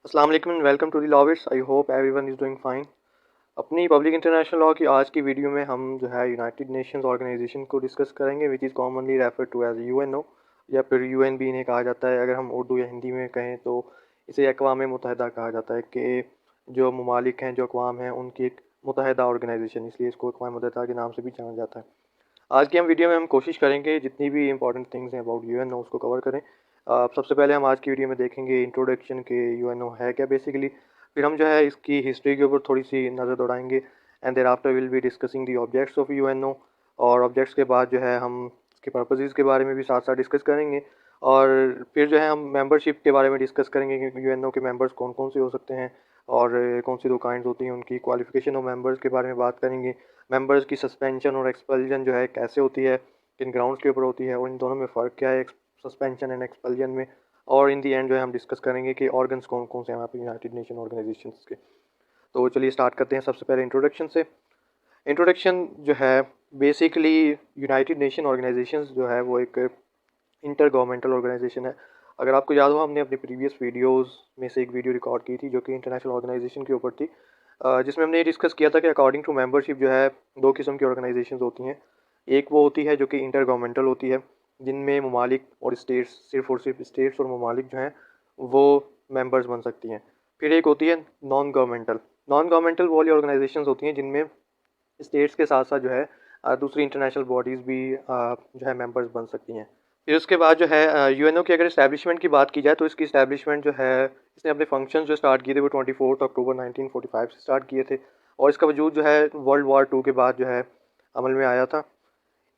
अस्सलाम वालेकुम and welcome to the Lawvits. I hope everyone is doing fine. अपनी public international law की आज की वीडियो में हम जो है यूनाइटेड नेशंस ऑर्गेनाइजेशन को डिस्कस करेंगे, which is commonly refer to as UNO या फिर यूएन भी इन्हें कहा जाता है। अगर हम उर्दू या हिंदी में कहें तो इसे अक़वाम मुत्तहिदा कहा जाता है कि जो ममालिक हैं, जो अक़वाम हैं, उनकी एक मुत्तहिदा ऑर्गेनाइजेशन, इसलिए इसको अक़वाम मुत्तहिदा के नाम से भी जाना जाता है। आज की हम वीडियो में हम कोशिश करेंगे जितनी भी इंपॉर्टेंट थिंग्स हैं अबाउट यूएनओ उसको कवर करें। सबसे पहले हम आज की वीडियो में देखेंगे इंट्रोडक्शन के यूएनओ है क्या बेसिकली। फिर हम जो है इसकी हिस्ट्री के ऊपर थोड़ी सी नज़र दौड़ाएंगे and thereafter will be discussing the objects of UNO. और ऑब्जेक्ट्स के बाद जो है हम इसके पर्पसेस के बारे में भी साथ साथ डिस्कस करेंगे। और फिर जो है हम मेंबरशिप के बारे में डिस्कस करेंगे कि यूएनओ के मेंबर्स कौन कौन से हो सकते हैं और कौन सी दो काइंड होती हैं, उनकी क्वालिफिकेशन ऑफ मेंबर्स के बारे में बात करेंगे। मेंबर्स की सस्पेंशन और एक्सपल्जन जो है कैसे होती है, किन ग्राउंड्स के ऊपर होती है और इन दोनों में फ़र्क क्या है सस्पेंशन एंड एक्सपल्जन में। और इन दी एंड जो है हम डिस्कस करेंगे कि ऑर्गन्स कौन कौन से हैं वहाँ पे यूनाइटेड नेशन ऑर्गेनाइजेशंस के। तो चलिए स्टार्ट करते हैं सबसे पहले इंट्रोडक्शन से। इंट्रोडक्शन जो है बेसिकली यूनाइटेड नेशन ऑर्गेनाइजेशंस जो है वो एक इंटर गवर्नमेंटल ऑर्गेनाइजेशन है। अगर आपको याद हो हमने अपनी प्रीवियस वीडियोस में से एक वीडियो रिकॉर्ड की थी जो कि इंटरनेशनल ऑर्गेनाइजेशन के ऊपर थी, जिसमें हमने ये डिस्कस किया था कि अकॉर्डिंग टू मेंबरशिप जो है दो किस्म की ऑर्गेनाइजेशंस होती हैं। एक वो होती है जो कि इंटर गवर्नमेंटल होती है, जिनमें ममालिक और स्टेट्स, सिर्फ और सिर्फ स्टेट्स और ममालिक जो हैं वो मेंबर्स बन सकती हैं। फिर एक होती है नॉन गवर्नमेंटल। नॉन गवर्नमेंटल वो वाली ऑर्गेनाइजेशंस होती हैं जिनमें स्टेट्स के साथ साथ जो है दूसरी इंटरनेशनल बॉडीज़ भी जो है मेंबर्स बन सकती हैं। फिर उसके बाद जो है यूएनओ की अगर इस्टेब्लिशमेंट की बात की जाए तो इसकी इस्टेब्लिशमेंट जो है, इसने अपने फंक्शन जो स्टार्ट किए थे वो 24 अक्टूबर 1945 से स्टार्ट किए थे और इसका वजूद जो है वर्ल्ड वार टू के बाद जो है अमल में आया था।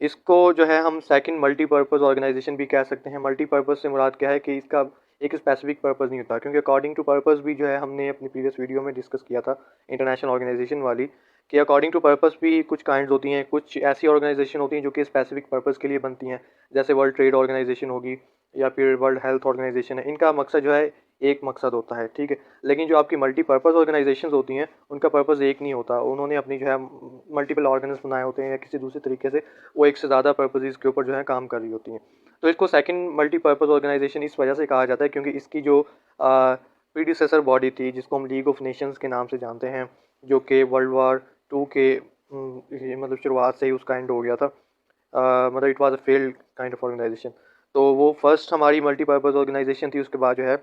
इसको जो है हम सेकंड मल्टीपर्पज़ ऑर्गेनाइजेशन भी कह सकते हैं। मल्टीपर्पज़ से मुराद क्या है कि इसका एक स्पेसिफिक पर्पज़ नहीं होता, क्योंकि अकॉर्डिंग टू पर्पज़ भी जो है हमने अपनी प्रीवियस वीडियो में डिस्कस किया था इंटरनेशनल ऑर्गेनाइजेशन वाली, कि अकॉर्डिंग टू पर्पज़ भी कुछ काइंड्स होती हैं। कुछ ऐसी ऑर्गेनाइजेशन होती हैं जो कि स्पेसिफिक पर्पज़ के लिए बनती हैं, जैसे वर्ल्ड ट्रेड ऑर्गेनाइजेशन होगी या फिर वर्ल्ड हेल्थ ऑर्गेनाइजेशन है। इनका मकसद जो है एक मकसद होता है, ठीक है। लेकिन जो आपकी मल्टीपर्पज़ ऑर्गेनाइजेशंस होती हैं उनका पर्पज़ एक नहीं होता, उन्होंने अपनी जो है मल्टीपल ऑर्गन्स बनाए होते हैं या किसी दूसरे तरीके से वो एक से ज़्यादा पर्पसेस के ऊपर जो है काम कर रही होती हैं। तो इसको सेकंड मल्टीपर्पज़ ऑर्गेनाइजेशन इस वजह से कहा जाता है क्योंकि इसकी जो प्रीडिसेसर बॉडी थी जिसको हम लीग ऑफ नेशंस के नाम से जानते हैं, जो कि वर्ल्ड वार टू के मतलब शुरुआत से ही उसका एंड हो गया था। मतलब it was a failed kind of organization. तो वो फर्स्ट हमारी मल्टीपर्पज़ ऑर्गेनाइजेशन थी। उसके बाद जो है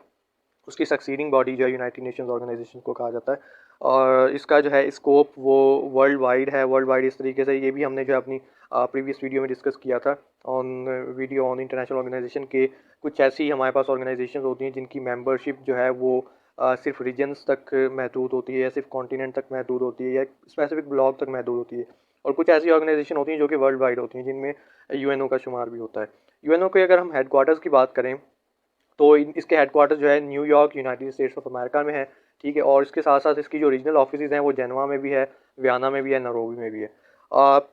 उसकी सक्सीडिंग बॉडी जो है यूनाइटेड नेशंस ऑर्गेनाइजेशन को कहा जाता है। और इसका जो है स्कोप वो वर्ल्ड वाइड है। वर्ल्ड वाइड इस तरीके से, ये भी हमने जो है अपनी प्रीवियस वीडियो में डिस्कस किया था on video on international organization के। कुछ ऐसी हमारे पास ऑर्गेनाइजेशन होती हैं जिनकी मेंबरशिप जो है वो सिर्फ रीजन्स तक महदूद होती है या सिर्फ कॉन्टिनेंट तक महदूद होती है या स्पेसिफिक ब्लॉक तक महदूद होती है। और कुछ ऐसी ऑर्गेनाइजेशन होती हैं जो कि वर्ल्ड वाइड होती हैं, जिनमें यूएनओ का शुमार भी होता है। यूएनओ के अगर हम हेडक्वार्टर्स की बात करें तो इसके हेडक्वार्टर जो है New York United states of America में है, ठीक है। और इसके साथ साथ इसकी जो रीजनल ऑफिस हैं वो जेनवा में भी है, वियना में भी है, नैरोबी में भी है।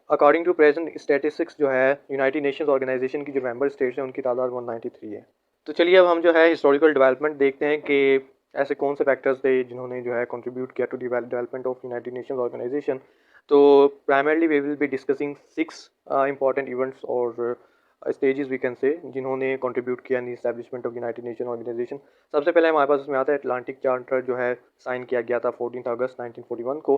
अकॉर्डिंग टू प्रेजेंट स्टेटिस्टिक्स जो है यूनाइटेड नेशंस ऑर्गेनाइजेशन की जो मेंबर स्टेट्स हैं उनकी तादाद 193 है। तो चलिए अब हम जो है हिस्टोरिकल डेवलपमेंट देखते हैं कि ऐसे कौन से फैक्टर्स थे जिन्होंने जो है कंट्रीब्यूट किया to development of United Nations Organisation. तो primarily we will be discussing 6 important events और स्टेजेस वी कैन से जिन्होंने कंट्रीब्यूट किया in the establishment of United Nation Organisation. सबसे पहले हमारे पास उसमें आता है अटलांटिक चार्टर, जो है साइन किया गया था 14 अगस्त 1941 को।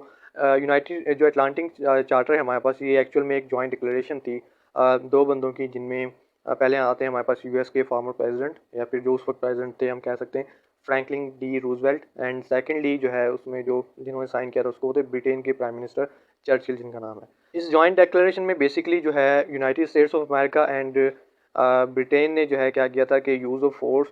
यूनाइटेड जो अटलांटिक चार्टर है हमारे पास, ये एक्चुअल में एक जॉइंट डिक्लेरेशन थी दो बंदों की, जिनमें पहले आते हैं हमारे पास यूएस के फॉर्मर प्रेसिडेंट या फिर जो उस वक्त प्रेसिडेंट थे हम कह सकते हैं Franklin D Roosevelt, and secondly जो है उसमें जो जिन्होंने साइन किया था उसको थे ब्रिटेन के प्राइम मिनिस्टर चर्चिल, जिनका नाम है। इस जॉइंट डिक्लेरेशन में बेसिकली जो है United states of America and Britain ने जो है क्या किया था कि यूज़ ऑफ फोर्स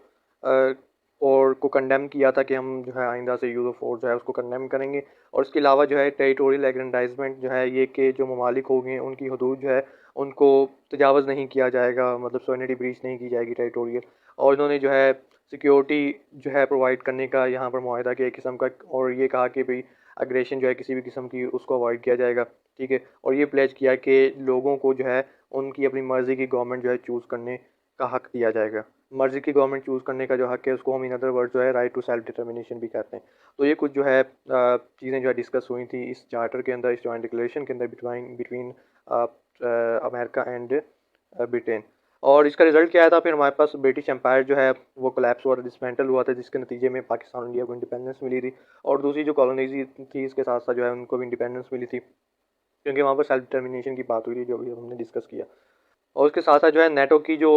और को कंडेम किया था कि हम जो है आइंदा से यूज़ ऑफ फोर्स जो है उसको कंडेम करेंगे। और इसके अलावा जो है टेरिटोरियल एग्रेंडाइजमेंट जो है ये कि जो ममालिक हो गए उनकी हदूद जो है उनको तजावज़ नहीं किया जाएगा, मतलब सोनिटी ब्रीच नहीं की जाएगी टेरिटोरियल। और इन्होंने जो है सिक्योरिटी जो है प्रोवाइड करने का यहाँ पर मुआहदा किया एक किस्म का, और ये कहा कि भाई अग्रेशन जो है किसी भी किस्म की उसको अवॉइड किया जाएगा, ठीक है। और ये प्लेज किया कि लोगों को जो है उनकी अपनी मर्ज़ी की गवर्नमेंट जो है चूज़ करने का हक दिया जाएगा। मर्ज़ी की गवर्नमेंट चूज़ करने का जो हक है उसको हम इन अदर वर्ड जो है राइट टू सेल्फ डिटर्मिनेशन भी कहते हैं। तो ये कुछ जो है चीज़ें जो है डिस्कस हुई थी इस चार्टर के अंदर, इस जॉइंट डिक्लेरेशन के अंदर between between America and Britain. और इसका रिजल्ट क्या आया था, फिर हमारे पास ब्रिटिश एम्पायर जो है वो कोलैप्स हुआ था, डिसमेंटल हुआ था, जिसके नतीजे में पाकिस्तान और इंडिया को इंडिपेंडेंस मिली थी। और दूसरी जो कॉलोनीज थी इसके साथ साथ जो है उनको भी इंडिपेंडेंस मिली थी, क्योंकि वहाँ पर सेल्फ डिटर्मिनेशन की बात हुई थी, जो भी हमने डिस्कस किया। और उसके साथ साथ जो है नेटो की जो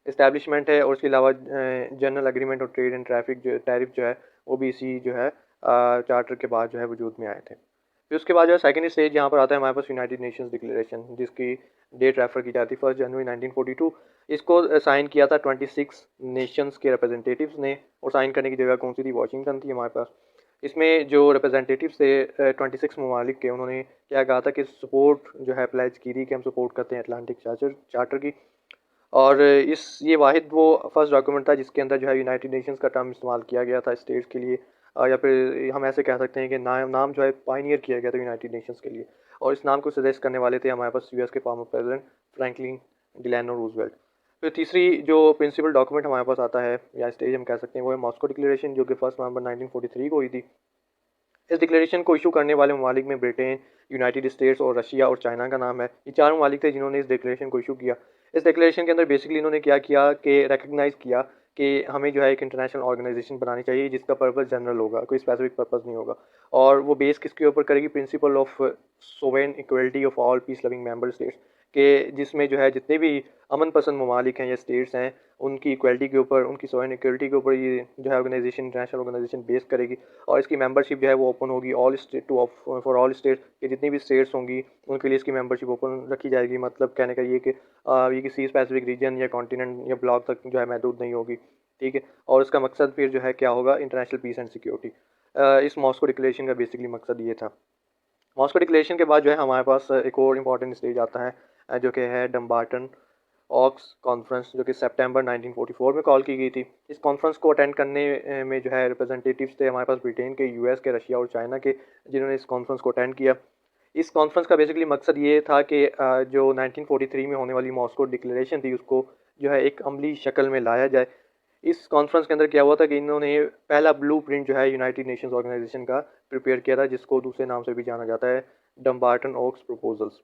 इस्टेब्लिशमेंट है, और उसके अलावा जनरल एग्रीमेंट और ट्रेड एंड ट्रैफिक जो टैरिफ जो है वो भी इसी जो है चार्टर के बाद जो है वजूद में आए थे। फिर उसके बाद जो है सेकंड स्टेज यहाँ पर आता है हमारे पास यूनाइटेड नेशंस डिक्लेरेशन, जिसकी डेट रेफर की जाती है 1 जनवरी 1942। इसको साइन किया था 26 नेशंस के रिप्रेजेंटेटिव्स ने, और साइन करने की जगह कौन सी थी, वाशिंगटन थी हमारे पास। इसमें जो रिप्रेजेंटेटिव्स थे 26 ममालिक के, उन्होंने क्या कहा था कि सपोर्ट जो है प्लेज की थी कि हम सपोर्ट करते हैं अटलांटिक चार्टर की। और ये वाहिद वो फर्स्ट डॉक्यूमेंट था जिसके अंदर जो है यूनाइटेड नेशंस का टर्म इस्तेमाल किया गया था स्टेट्स के लिए, या फिर हम ऐसे कह सकते हैं कि नाम जो है पाइनियर किया गया था यूनाइटेड नेशंस के लिए। और इस नाम को सजेस्ट करने वाले थे हमारे पास यूएस के former president Franklin Delano Roosevelt. फिर तीसरी जो प्रिंसिपल डॉक्यूमेंट हमारे पास आता है, या स्टेज हम कह सकते हैं, वो है मॉस्को डिक्लेरेशन, जो कि 1 नवंबर 1943 को हुई थी। इस डिक्लेरेशन को इशू करने वाले ममालिक में ब्रिटेन, यूनाइटेड स्टेट्स और रशिया और चाइना का नाम है। ये चार ममालिक थे जिन्होंने इस डिक्लेरेशन को इशू किया। इस डिक्लेरेशन के अंदर बेसिकली इन्होंने क्या किया कि रिकग्नाइज़ किया कि हमें जो है एक इंटरनेशनल ऑर्गेनाइजेशन बनानी चाहिए जिसका पर्पस जनरल होगा, कोई स्पेसिफिक पर्पस नहीं होगा। और वो बेस किसके ऊपर करेगी, principle of sovereign equality of all peace loving member states, के जिसमें जो है जितने भी अमन पसंद ममालिक हैं या स्टेट्स हैं, उनकी इक्वलिटी के ऊपर, उनकी सोवेन इक्वलिटी के ऊपर ये जो है ऑर्गेनाइजेशन, इंटरनेशनल ऑर्गेनाइजेशन बेस करेगी। और इसकी मेंबरशिप जो है वो ओपन होगी all state too for all state, कि जितनी भी स्टेट्स होंगी उनके लिए इसकी मेंबरशिप ओपन रखी जाएगी। मतलब कहने का ये कि ये किसी स्पेसिफिक रीजन या कॉन्टिनेंट या ब्लॉक तक जो है महदूद नहीं होगी, ठीक है। और इसका मकसद फिर जो है क्या होगा, इंटरनेशनल पीस एंड सिक्योरिटी। इस मॉस्को डिक्लेरेशन का बेसिकली मकसद ये था। मॉस्को डिक्लेरेशन के बाद जो है हमारे पास एक और इम्पॉर्टेंट स्टेज आता है, जो कि है डम्बार्टन ऑक्स कॉन्फ्रेंस, जो कि सितंबर 1944 में कॉल की गई थी। इस कॉन्फ्रेंस को अटेंड करने में जो है रिप्रेजेंटेटिव्स थे हमारे पास ब्रिटेन के, यूएस के, रशिया और चाइना के, जिन्होंने इस कॉन्फ्रेंस को अटेंड किया। इस कॉन्फ्रेंस का बेसिकली मकसद ये था कि जो 1943 में होने वाली मॉस्को डिक्लेरेशन थी उसको जो है एक अमली शक्ल में लाया जाए। इस कॉन्फ्रेंस के अंदर क्या हुआ था कि इन्होंने पहला ब्लूप्रिंट जो है यूनाइटेड नेशंस ऑर्गेनाइजेशन का प्रिपेयर किया था, जिसको दूसरे नाम से भी जाना जाता है डम्बार्टन ओक्स प्रपोजल्स।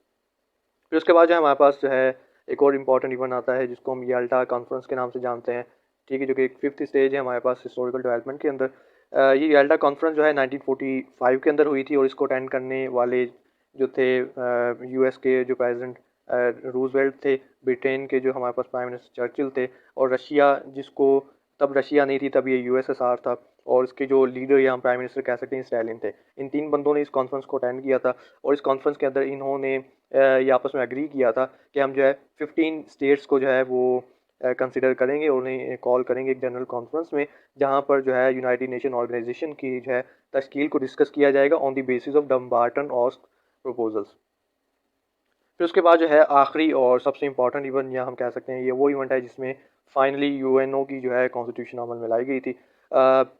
फिर उसके बाद जो है हमारे पास जो है एक और इम्पॉर्टेंट इवेंट आता है जिसको हम याल्टा कॉन्फ्रेंस के नाम से जानते हैं, ठीक है, जो कि एक फिफ्थ स्टेज है हमारे पास हिस्टोरिकल डेवलपमेंट के अंदर। ये याल्टा कॉन्फ्रेंस जो है 1945 के अंदर हुई थी, और इसको अटेंड करने वाले जो थे यूएस के जो प्रेसिडेंट रूजवेल्ट थे, ब्रिटेन के जो हमारे पास प्राइम मिनिस्टर चर्चिल थे, और रशिया, जिसको तब रशिया नहीं थी, तब ये यूएसएसआर था, और इसके जो लीडर या हम प्राइम मिनिस्टर कह सकते हैं स्टालिन थे। इन तीन बंदों ने इस कॉन्फ्रेंस को अटेंड किया था, और इस कॉन्फ्रेंस के अंदर इन्होंने ये आपस में एग्री किया था कि हम जो है 15 स्टेट्स को जो है वो कंसिडर करेंगे और उन्हें कॉल करेंगे एक जनरल कॉन्फ्रेंस में, जहाँ पर जो है यूनाइटेड नेशन ऑर्गेनाइजेशन की जो है तश्कील को डिस्कस किया जाएगा on the basis of Dumbarton ऑस्क प्रपोजल्स। फिर उसके बाद जो है आखिरी और सबसे इम्पॉर्टेंट इवेंट, या हम कह सकते हैं ये वो इवेंट है जिसमें फाइनली यूएनओ की जो है कॉन्स्टिट्यूशन अमल में लाई गई थी।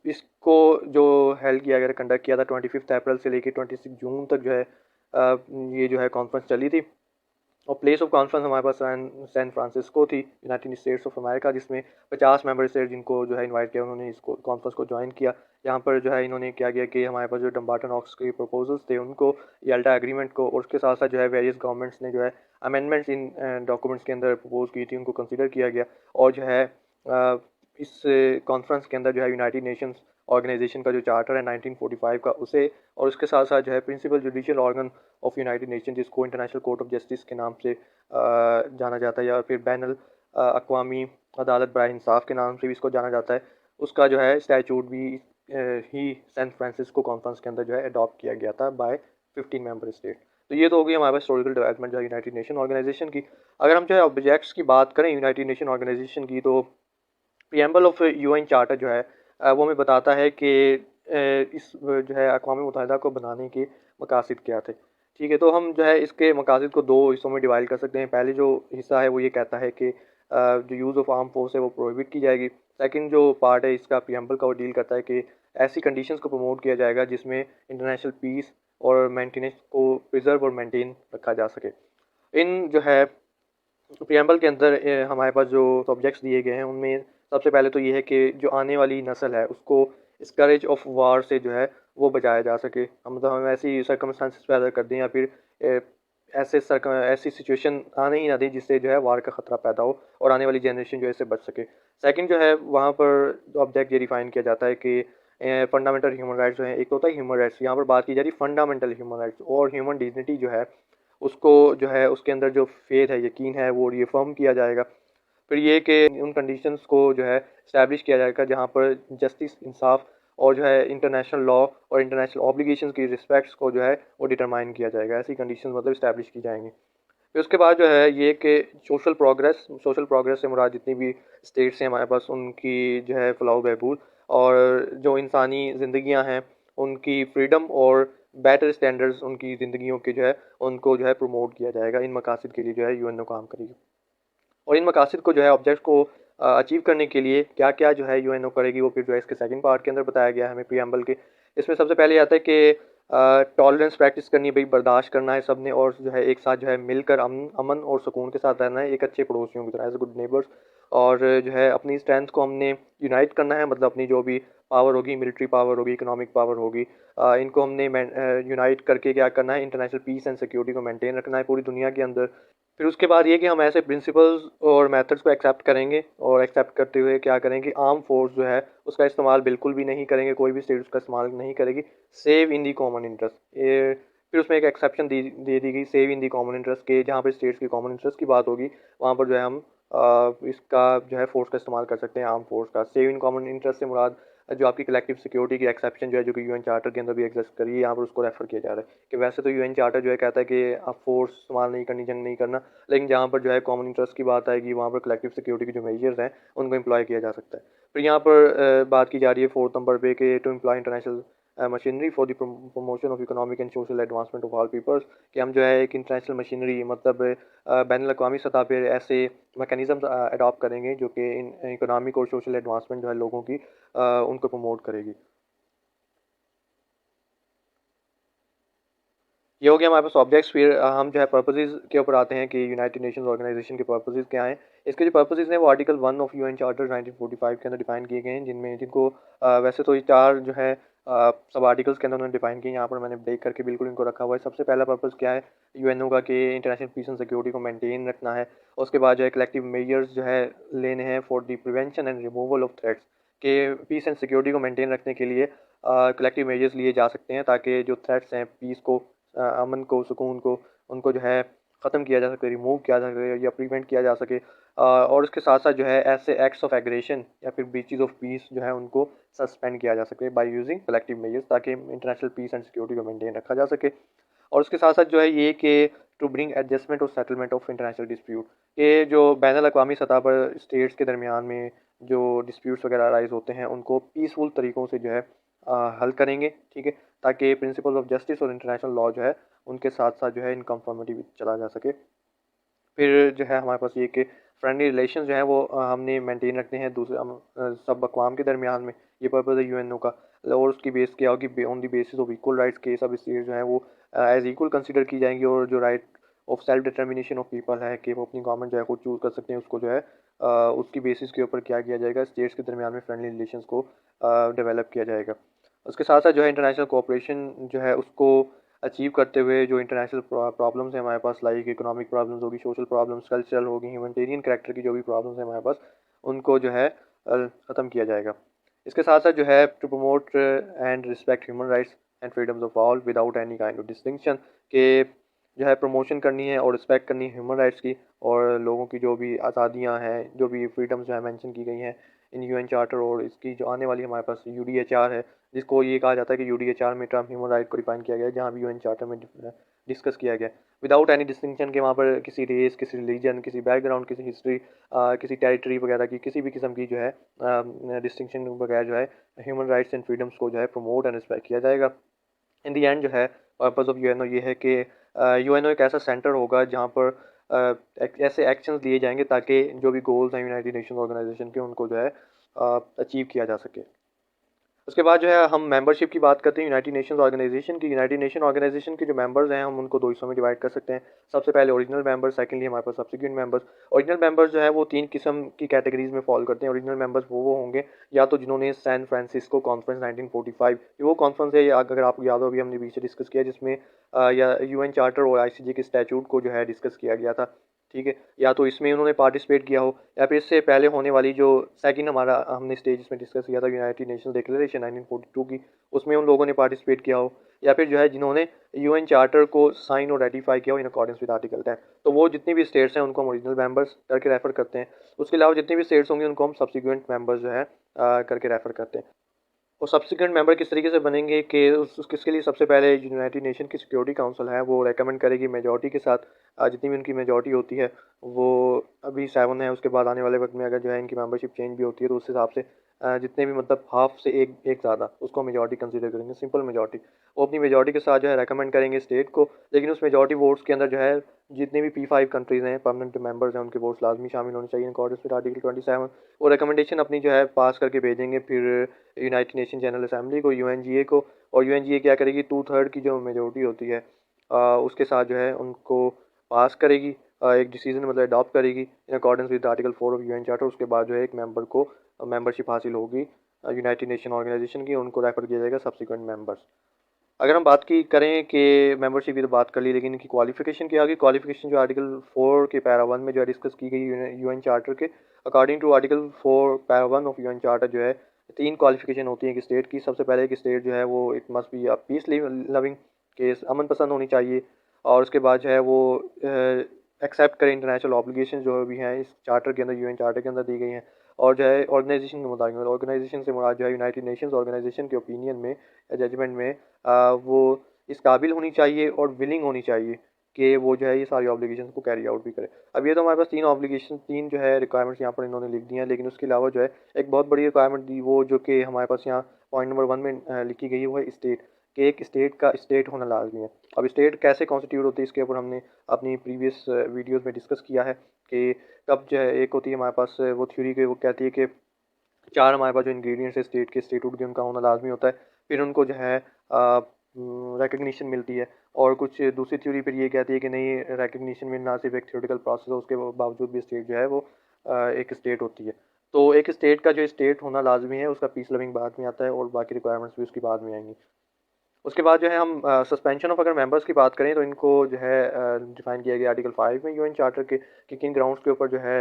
इसको जो हेल्ड किया गया, कंडक्ट किया था 25 अप्रैल से लेकर 26 जून तक जो है ये जो है कॉन्फ्रेंस चली थी। और प्लेस ऑफ कॉन्फ्रेंस हमारे पास सैन फ्रांसिस्को थी, यूनाइटेड स्टेट्स ऑफ अमेरिका, जिसमें 50 मेंबर स्टेट जिनको जो है इनवाइट किया, उन्होंने इसको कॉन्फ्रेंस को ज्वाइन किया। यहाँ पर जो है इन्होंने क्या किया कि हमारे पास जो डम्बार्टन ऑक्स के प्रपोजल्स थे उनको, याल्टा एग्रीमेंट को, और उसके साथ साथ जो है वेरियस गवर्नमेंट्स ने जो है अमेंडमेंट्स इन डॉक्यूमेंट्स के अंदर प्रपोज की थी, उनको कंसिडर किया गया। और जो है इस कॉन्फ्रेंस के अंदर जो है यूनाइटेड नेशंस ऑर्गेनाइजेशन का जो चार्टर है 1945 का, उसे, और उसके साथ साथ जो है principal judicial organ of United Nation, जिसको इंटरनेशनल कोर्ट ऑफ जस्टिस के नाम से जाना जाता है, या फिर बैनल अक़वामी अदालत बराए इंसाफ के नाम से भी इसको जाना जाता है, उसका जो है स्टैचूट भी ही सैन फ्रांसिस्को कॉन्फ्रेंस के अंदर जो है अडॉप्ट किया गया था बाय 15 मेंबर स्टेट। तो ये तो हो गई हमारे पास हिस्टोरिकल डेवलपमेंट जो है यूनाइटेड नेशन ऑर्गेनाइजेशन की। अगर हम जो है ऑब्जेक्ट्स की बात करें यूनाइटेड नेशन ऑर्गेनाइजेशन की, तो प्रियम्बल ऑफ यूएन चार्टर जो है वो हमें बताता है कि इस जो है अक़वाम मुत्तहिदा को बनाने के मकासद क्या थे, ठीक है। तो हम जो है इसके मकासद को दो हिस्सों में डिवाइड कर सकते हैं। पहले जो हिस्सा है वो ये कहता है कि जो यूज़ ऑफ आर्म फोर्स है वो प्रोहिबिट की जाएगी। सेकंड जो पार्ट है इसका प्रियम्बल का, वो डील करता है कि ऐसी कंडीशंस को प्रमोट किया जाएगा जिसमें इंटरनेशनल पीस और मेंटेनेंस को प्रिजर्व और मेंटेन रखा जा सके। इन जो है प्रियम्बल के अंदर हमारे पास जो सब्जेक्ट्स दिए गए हैं उनमें सबसे पहले तो ये है कि जो आने वाली नस्ल है उसको स्करेज ऑफ वार से जो है वो बचाया जा सके। हम मतलब हम ऐसी सर्कमस्टांसिस पैदा कर दें या फिर ऐसी सिचुएशन आने ही ना दें जिससे जो है वार का ख़तरा पैदा हो और आने वाली जनरेशन जो है इससे बच सके। सेकंड जो है वहाँ पर ऑब्जेक्ट ये डिफाइन किया जाता है कि फंडामेंटल ह्यूमन राइट्स जो है, एक तो होता है ह्यूमन राइट्स, यहाँ पर बात की जा रही है फंडामेंटल ह्यूमन राइट्स, और ह्यूमन डिग्निटी जो है उसको जो है उसके अंदर जो फेथ है, यकीन है, वो रिफर्म किया जाएगा। फिर ये कि उन कंडीशंस को जो है इस्टेब्लिश किया जाएगा जहाँ पर जस्टिस, इंसाफ और जो है इंटरनेशनल लॉ और इंटरनेशनल ऑब्लिगेशंस की रिस्पेक्ट्स को जो है वो डिटरमाइन किया जाएगा। ऐसी कंडीशंस मतलब इस्टेब्लिश की जाएंगी। फिर उसके बाद जो है ये कि सोशल प्रोग्रेस से मुराद जितनी भी स्टेट्स हैं हमारे पास, उनकी जो है फलाह बहबूद और जो इंसानी ज़िंदगियां हैं उनकी फ्रीडम और बेटर स्टैंडर्ड्स उनकी ज़िंदगियों के जो है उनको जो है प्रमोट किया जाएगा। इन मकासद के लिए जो है यूएनओ काम करेगी। और इन मकासद को जो है ऑब्जेक्ट को अचीव करने के लिए क्या क्या जो है यूएनओ करेगी, वो फिर जो है इसके सेकंड पार्ट के अंदर बताया गया है हमें प्रीएम्बल के। इसमें सबसे पहले आता है कि टॉलरेंस प्रैक्टिस करनी है भाई, बर्दाश्त करना है सब ने, और जो है एक साथ जो है मिलकर अमन और सुकून के साथ रहना है, एक अच्छे पड़ोसियों की तरह, एज गुड नेबर्स। और जो है अपनी स्ट्रेंथ को हमने यूनाइट करना है, मतलब अपनी जो भी पावर होगी, मिलिट्री पावर होगी, इकोनॉमिक पावर होगी, इनको हमने यूनाइट करके क्या करना है, इंटरनेशनल पीस एंड सिक्योरिटी को मेंटेन रखना है पूरी दुनिया के अंदर। फिर उसके बाद ये कि हम ऐसे प्रिंसिपल्स और मेथड्स को एक्सेप्ट करेंगे, और एक्सेप्ट करते हुए क्या करेंगे, आर्म फोर्स जो है उसका इस्तेमाल बिल्कुल भी नहीं करेंगे, कोई भी स्टेट उसका इस्तेमाल नहीं करेगी, save in the common interest. ये फिर उसमें एक एक्सेप्शन दे दी गई, save in the common interest के, जहाँ पर स्टेट्स की कॉमन इंटरेस्ट की बात होगी वहाँ पर जो है हम इसका जो है फोर्स का इस्तेमाल कर सकते हैं, आर्म फोर्स का। सेव इन कॉमन इंटरेस्ट से मुराद जो आपकी कलेक्टिव सिक्योरिटी की एक्सेप्शन जो है, जो कि यूएन चार्टर के अंदर भी एग्जिस्ट करी है, यहाँ पर उसको रेफर किया जा रहा है कि वैसे तो यूएन चार्टर जो है कहता है कि आप फोर्स इस्तेमाल नहीं करनी, जंग नहीं करना, लेकिन जहाँ पर जो है कॉमन इंटरेस्ट की बात आएगी वहाँ पर कलेक्टिव सिक्योरिटी के जो मेजर्स हैं उनको इम्प्लॉय किया जा सकता है। फिर यहाँ पर बात की जा रही है फोर्थ नंबर पे कि to employ international machinery for the promotion of economic and social advancement of all peoples, कि हम जो है एक इंटरनेशनल मशीनरी, मतलब बैन अवी सतह पर ऐसे मैकेनिज़्म अडॉप्ट करेंगे जो कि इन इकोनॉमिक और सोशल एडवांसमेंट जो है लोगों की उनको प्रमोट करेगी। ये हो गया हमारे पास ऑब्जेक्ट्स। फिर हम जो है पर्पसेस के ऊपर आते हैं कि यूनाइटेड नेशंस ऑर्गेनाइजेशन के पर्पसेस क्या हैं। इसके जो पर्पसेस हैं वो आर्टिकल 1 ऑफ यूएन चार्टर 1945 के अंदर डिफाइन किए गए हैं, जिनको वैसे तो ये चार जो है सब आर्टिकल्स के अंदर उन्होंने डिफाइन किए, यहाँ पर मैंने ब्रेक करके बिल्कुल इनको रखा हुआ है। सबसे पहला पर्पस क्या है यूएनओ का, कि इंटरनेशनल पीस एंड सिक्योरिटी को मेंटेन रखना है। उसके बाद जो है कलेक्टिव मेजर्स जो है लेने हैं for the prevention and removal of threats, के पीस एंड सिक्योरिटी को मेंटेन रखने के लिए कलेक्टिव मेजर्स लिए जा सकते हैं ताकि जो थ्रेट्स हैं पीस को, अमन को, सुकून को, उनको जो है ख़त्म किया जा सके, रिमूव किया जा सके या प्रिवेंट किया जा सके। और उसके साथ साथ जो है ऐसे एक्ट्स ऑफ एग्रेशन या फिर ब्रीचेस ऑफ पीस जो है उनको सस्पेंड किया जा सके बाय यूजिंग कलेक्टिव मेजर्स, ताकि इंटरनेशनल पीस एंड सिक्योरिटी को मेंटेन रखा जा सके। और उसके साथ साथ जो है ये कि टू ब्रिंग एडजस्टमेंट और सेटलमेंट ऑफ इंटरनेशनल डिस्प्यूट, के जो बैन अवी सतह पर स्टेट्स के दरमियान में जो डिस्प्यूट्स वगैरह राइज होते हैं उनको पीसफुल तरीक़ों से जो है हल करेंगे, ठीक है, ताकि प्रिंसिपल ऑफ जस्टिस और इंटरनेशनल लॉ जो है उनके साथ साथ जो है इन कन्फर्मिटी भी चला जा सके। फिर जो है हमारे पास ये कि फ्रेंडली रिलेशन जो है वो हमने मेंटेन रखने हैं दूसरे सब अक़वाम के दरमियान में, ये पर्पज़ है यूएनओ का। और उसकी बेस क्या होगी, on the basis of equal rights के सब स्टेट जो है वो एज इक्वल कंसिडर की जाएंगी, और जो right of self determination of people है कि वो अपनी गवर्नमेंट जो है खुद चूज़ कर सकते हैं, उसको जो है उसकी बेसिस के ऊपर क्या किया जाएगा, स्टेट्स के दरमियान में फ्रेंडली रिलेशन को डेवलप किया जाएगा। उसके साथ साथ जो है इंटरनेशनल कोऑपरेशन जो है उसको अचीव करते हुए जो इंटरनेशनल प्रॉब्लम्स हैं हमारे पास, लाइक इकोनॉमिक प्रॉब्लम्स होगी, सोशल प्रॉब्लम्स, कल्चरल होगी, ह्यूमैनिटेरियन कैरेक्टर की जो भी प्रॉब्लम्स हैं हमारे पास, उनको जो है ख़त्म किया जाएगा। इसके साथ साथ जो है to promote and respect human rights and freedoms of all without any kind of distinction, के जो है प्रमोशन करनी है और रिस्पेक्ट करनी है ह्यूमन राइट्स की, और लोगों की जो भी आज़ादियाँ हैं, जो भी फ्रीडम्स जो है मेंशन की गई हैं इन यूएन चार्टर, और इसकी जो आने वाली हमारे पास यूडीएचआर है, जिसको ये कहा जाता है कि यूडीएचआर में टर्म ह्यूमन राइट को डिफाइन किया गया है, जहाँ भी यूएन चार्टर में डिस्कस किया गया विदाउट एनी डिस्टिंक्शन, के वहाँ पर किसी रेस, किसी रिलीजन, किसी बैकग्राउंड, किसी हिस्ट्री, किसी टेरिटरी वगैरह की किसी भी किस्म की जो है डिस्टिंक्शन वगैरह जो है ह्यूमन राइट्स एंड फ्रीडम्स को जो है प्रमोट एंड रिस्पेक्ट किया जाएगा। इन दी एंड जो है पर्पज़ ऑफ यूएनओ ये है कि यूएनओ एक ऐसा सेंटर होगा जहाँ पर ऐसे एक्शंस लिए जाएंगे ताकि जो भी गोल्स हैं यूनाइटेड नेशन ऑर्गेनाइजेशन के, उनको जो है अचीव किया जा सके। उसके बाद जो है हम मेंबरशिप की बात करते हैं यूनाइटेड नेशंस ऑर्गेनाइजेशन की। यूनाइटेड नेशन ऑर्गेनाइजेशन के जो मेंबर्स हैं हम उनको दो हिस्सों में डिवाइड कर सकते हैं। सबसे पहले ओरिजिनल मेंबर्स, सेकंडली हमारे पास सब्सिक्वेंट मेंबर्स। ओरिजिनल मेंबर्स जो है वो तीन किस्म की कैटेगरीज में फॉल करते हैं। ओरिजिनल मेंबर्स वो होंगे या तो जिन्होंने सैन फ्रांसिस्को कॉन्फ्रेंस 1945, ये वो कॉन्फ्रेंस है, अगर आपको याद हो अभी हमने बीच डिस्कस किया, जिसमें या यूएन चार्टर और आईसीजे के स्टैट्यूट को जो है डिस्कस किया गया था, ठीक है। या तो इसमें उन्होंने पार्टिसिपेट किया हो, या फिर इससे पहले होने वाली जो सेकंड हमारा हमने स्टेज इसमें डिस्कस किया था यूनाइटेड नेशंस डिक्लेरेशन 1942 की, उसमें उन लोगों ने पार्टिसिपेट किया हो, या फिर जो है जिन्होंने यूएन चार्टर को साइन और रेटिफाई किया हो इन अकॉर्डेंस विद आर्टिकल 10। तो वो जितनी भी स्टेट्स हैं उनको हम ओरिजिनल मेंबर्स करके रेफर करते हैं। उसके अलावा जितनी भी स्टेट्स होंगी उनको हम सब्सिक्वेंट मेंबर्स जो है करके रेफर करते हैं। और सब्सिक्वेंट मेंबर किस तरीके से बनेंगे कि किसके लिए सबसे पहले यूनाइटेड नेशन की सिक्योरिटी काउंसिल है वो रेकमेंड करेगी मेजॉरिटी के साथ, जितनी भी उनकी मेजॉरिटी होती है वो अभी 7 है। उसके बाद आने वाले वक्त में अगर जो है इनकी मेंबरशिप चेंज भी होती है तो उस हिसाब से जितने भी मतलब हाफ से एक ज़्यादा उसको मेजॉरिटी कंसीडर करेंगे, सिंपल मेजॉरिटी। वो अपनी मेजॉरिटी के साथ जो है रेकमेंड करेंगे स्टेट को, लेकिन उस मेजॉरिटी वोट्स के अंदर जो है जितनी भी P5 कंट्रीज़ हैं परमानेंट मेंबर्स हैं उनके वोट्स लाजमी शामिल होने चाहिए इन अकॉर्डेंस विद आर्टिकल 27। वो रिकमेंडेशन अपनी जो है पास करके भेजेंगे फिर यूनाइटेड नेशन जनरल असेंबली को, यूएनजीए को। और यूएनजीए क्या करेगी, 2/3 की जो मेजोरिटी होती है उसके साथ जो है उनको पास करेगी, एक डिसीजन मतलब अडॉप्ट करेगी in accordance with article 4 of UN charter. उसके बाद जो है एक मेंबर को मेंबरशिप हासिल होगी यूनाइटेड नेशन ऑर्गेनाइजेशन की, उनको रेफर किया जाएगा सब्सिक्वेंट मेंबर्स। अगर हम बात की करें कि मेंबरशिप की तो बात कर ली, लेकिन इनकी क्वालिफिकेशन क्या होगी। क्वालिफिकेशन जो आर्टिकल 4 के पैरा 1 में जो है डिस्कस की गई यूएन चार्टर के according to article 4 para 1 of UN charter जो है 3 क्वालिफिकेशन होती है कि स्टेट की। सबसे पहले कि स्टेट जो है वो it must be peace loving, के अमन पसंद होनी चाहिए। और उसके बाद जो है वो एक्सेप्ट करें इंटरनेशनल ऑब्लिगेशन जो भी हैं इस चार्टर के अंदर, यूएन चार्टर के अंदर दी गई हैं। और जो है ऑर्गेनाइजेशन के मुताबिक, ऑर्गेनाइजेशन से मुराद जो है यूनाइटेड नेशंस ऑर्गेनाइजेशन के ओपिनियन में या जजमेंट में वो इस काबिल होनी चाहिए और विलिंग होनी चाहिए कि वो जो है ये सारी ऑब्लिगेशन को कैरी आउट भी करे। अब ये तो हमारे पास तीन जो है रिक्वायरमेंट्स यहाँ पर इन्होंने लिख दी हैं, लेकिन उसके अलावा जो है एक बहुत बड़ी रिक्वायरमेंट दी वो जो कि हमारे पास यहाँ पॉइंट नंबर 1 में लिखी गई है, वो है स्टेट, कि एक स्टेट का स्टेट होना लाजमी है। अब स्टेट कैसे कॉन्स्टिट्यूट होती है इसके ऊपर हमने अपनी प्रीवियस वीडियोज़ में डिस्कस किया है कि कब जो है एक होती है हमारे पास वो थ्योरी के, वो कहती है कि 4 हमारे पास जो इंग्रेडिएंट्स है स्टेट के, स्टेटहुड के, उनका होना लाजमी होता है, फिर उनको जो है रिकग्निशन मिलती है। और कुछ दूसरी थ्योरी फिर ये कहती है कि नहीं, रिकग्निशन में ना सिर्फ एक थ्योरेटिकल प्रोसेस है, उसके बावजूद भी स्टेट जो है वो एक स्टेट होती है। तो एक स्टेट का जो स्टेट होना लाजमी है उसका पीस लविंग बाद में आता है और बाकी रिक्वायरमेंट्स भी उसकी बाद में आएंगी। उसके बाद जो है हम सस्पेंशन ऑफ अगर मेंबर्स की बात करें तो इनको जो है डिफाइन किया गया आर्टिकल 5 में यूएन चार्टर के, कि किन ग्राउंड्स के ऊपर जो है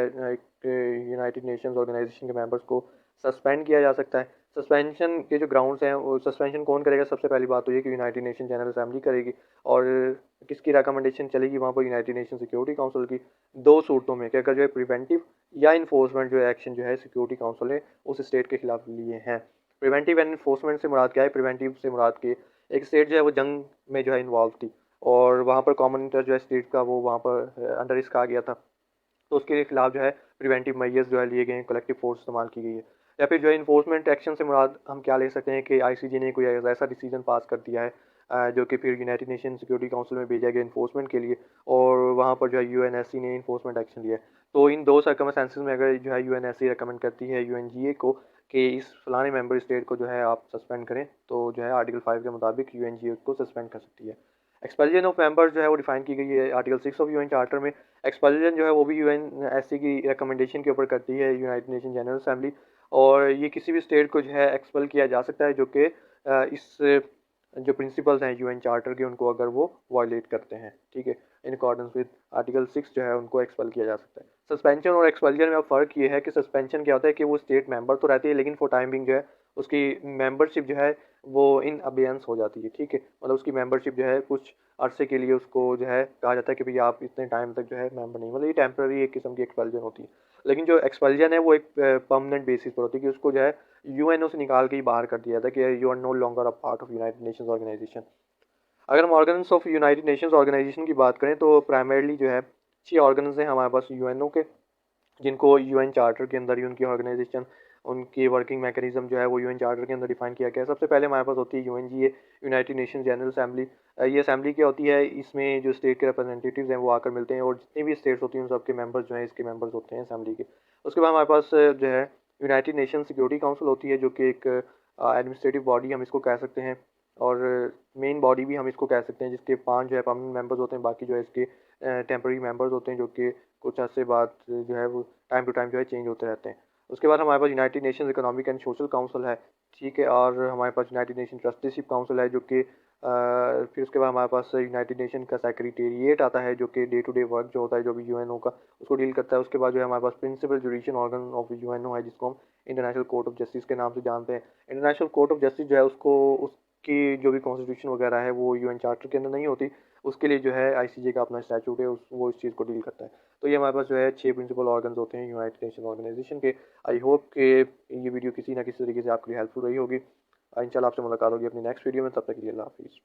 यूनाइटेड नेशंस ऑर्गेनाइजेशन के मेंबर्स को सस्पेंड किया जा सकता है। सस्पेंशन के जो ग्राउंड्स हैं वो सस्पेंशन कौन करेगा, सबसे पहली बात तो ये कि यूनाइटेड नेशन जनरल असेंबली करेगी। और किसकी रिकमेंडेशन चलेगी वहाँ पर, यूनाइटेड नेशन सिक्योरिटी काउंसिल की। दो सूरतों में कि अगर जो है प्रिवेंटिव या इन्फोर्समेंट जो एक्शन जो है सिक्योरिटी काउंसिल ने उस स्टेट के खिलाफ लिए हैं। प्रिवेंटिव एंड इन्फोर्समेंट से मुराद क्या है, प्रिवेंटिव से मुराद के एक स्टेट जो है वो जंग में जो है इन्वॉल्व थी और वहाँ पर कॉमन इंटरेस्ट जो है स्टेट का वो वहाँ पर अंडर रिस्क आ गया था, तो उसके खिलाफ जो है प्रिवेंटिव मेजर्स जो है लिए गए हैं, कलेक्टिव फोर्स इस्तेमाल की गई है। या फिर जो है इन्फोर्समेंट एक्शन से मुराद हम क्या ले सकते हैं कि आईसीजे ने कोई ऐसा डिसीजन पास कर दिया है जो कि फिर यूनाइटेड नेशन सिक्योरिटी काउंसिल में भेजा गया इन्फोर्समेंट के लिए, और वहाँ पर जो है यूएनएससी ने इन्फोर्समेंट एक्शन लिया है। तो इन दो सर्कमस्टेंसेस में अगर जो है यूएनएससी रिकमेंड करती है यूएनजीए को कि इस फलाने मेंबर स्टेट को जो है आप सस्पेंड करें, तो जो है आर्टिकल 5 के मुताबिक यूएनजीए को सस्पेंड कर सकती है। एक्सपल्जन ऑफ मेंबर्स जो है वो डिफाइन की गई है आर्टिकल 6 ऑफ यूएन चार्टर में। एक्सपल्जन जो है वो भी यूएनएससी की रिकमेंडेशन के ऊपर करती है यूनाइटेड नेशन जनरल असेंबली, और ये किसी भी स्टेट को जो है एक्सपल किया जा सकता है जो कि इस जो प्रिंसिपल्स हैं यूएन चार्टर के उनको अगर वो वायलेट करते हैं, ठीक है, इन अकॉर्डेंस विद आर्टिकल 6 जो है उनको एक्सपल किया जा सकता है। सस्पेंशन और एक्सपल्जन में अब फ़र्क ये है कि सस्पेंशन क्या होता है कि वो स्टेट मेंबर तो रहती है लेकिन फॉर टाइम बिंग जो है उसकी मेंबरशिप जो है वो इन अबेयंस हो जाती है, ठीक है, मतलब उसकी मेंबरशिप जो है कुछ अरसे के लिए उसको जो है कहा जाता है कि भाई आप इतने टाइम तक जो है मेंबर नहीं, मतलब ये टेम्पररी एक किस्म की एक्सपल्जन होती है। लेकिन जो एक्सपल्जन है वो एक परमानेंट बेसिस पर होती है कि उसको जो है यूएनओ से निकाल के ही बाहर कर दिया था कि you are no longer a part of United Nations organization. अगर हम organs of United Nations organization की बात करें तो प्राइमरली जो है 6 ऑर्गन्स हैं हमारे पास यूएनओ के, जिनको यूएन चार्टर के अंदर ही उनकी ऑर्गेनाइजेशन, उनकी वर्किंग मैकेनिज्म जो है वो यूएन चार्टर के अंदर डिफाइन किया गया है। सबसे पहले हमारे पास होती है UNGA, United nation general assembly. ये असेंबली क्या होती है, इसमें जो स्टेट के रिप्रेजेंटेटिव्स हैं वो आकर मिलते हैं और जितनी भी स्टेट्स होती हैं उन सबके मेंबर्स जो हैं इसके मेंबर्स होते हैं असेंबली के। उसके बाद हमारे पास जो है यूनाइटेड नेशन सिक्योरिटी काउंसिल होती है जो कि एक एडमिनिस्ट्रेटिव बॉडी हम इसको कह सकते हैं, और मेन बॉडी भी हम इसको कह सकते हैं, जिसके 5 जो है परमानेंट मेंबर्स होते हैं, बाकी जो है इसके टेम्पररी मेंबर्स होते हैं, जो कि कुछ अर्से बाद जो है वो टाइम टू टाइम जो है चेंज होते रहते हैं। उसके बाद हमारे पास United Nations Economic and Social Council है, ठीक है, और हमारे पास यूनाइटेड नेशन ट्रस्टीशिप काउंसिल है, जो कि फिर उसके बाद हमारे पास यूनाइटेड नेशन का सेक्रेटेरिएट आता है, जो कि डे टू डे वर्क जो होता है, जो भी यूएनओ का, उसको डील करता है। उसके बाद जो है हमारे पास principal judicial organ of UNO है, जिसको हम इंटरनेशनल कोर्ट ऑफ जस्टिस के नाम से जानते हैं। इंटरनेशनल कोर्ट ऑफ जस्टिस जो है उसको उसकी जो भी कॉन्स्टिट्यूशन वगैरह है वो यूएन चार्टर के अंदर नहीं होती, उसके लिए जो है आईसीजे का अपना स्टैचूट है, वो इस चीज़ को डील करता है। तो ये हमारे पास जो है 6 प्रिंसिपल ऑर्गन्स होते हैं यूनाइटेड नेशन ऑर्गेनाइजेशन के। आई होप कि ये वीडियो किसी ना किसी तरीके से आपके लिए हेल्पफुल रही होगी। इंशाल्लाह आपसे मुलाकात होगी अपनी नेक्स्ट वीडियो में, तब तक के लिए अल्लाह हाफिज़।